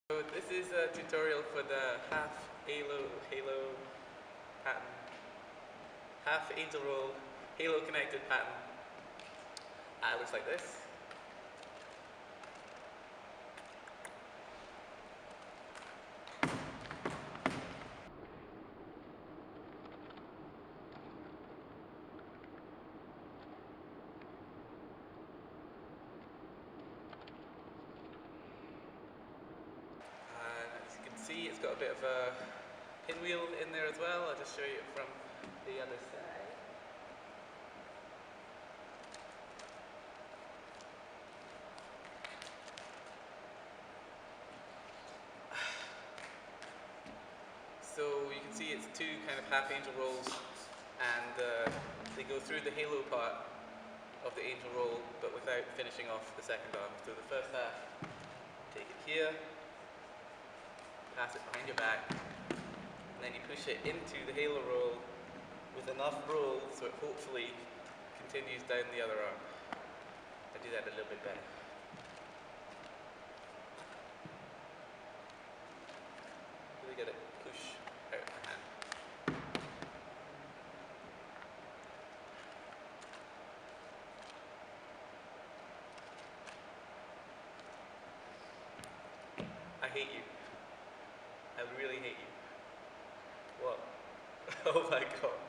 So this is a tutorial for the half halo pattern, half angel roll halo connected pattern. It looks like this. As you can see, it's got a bit of a pinwheel in there as well. I'll just show you it from the other side. So you can see it's two kind of half angel rolls, and they go through the halo part of the angel roll, but without finishing off the second arm. So the first half, take it here, pass it behind your back, and then you push it into the halo roll with enough roll so it hopefully continues down the other arm. I do that a little bit better. Really gotta push out the hand. I hate you. I really hate you. What? Oh my god.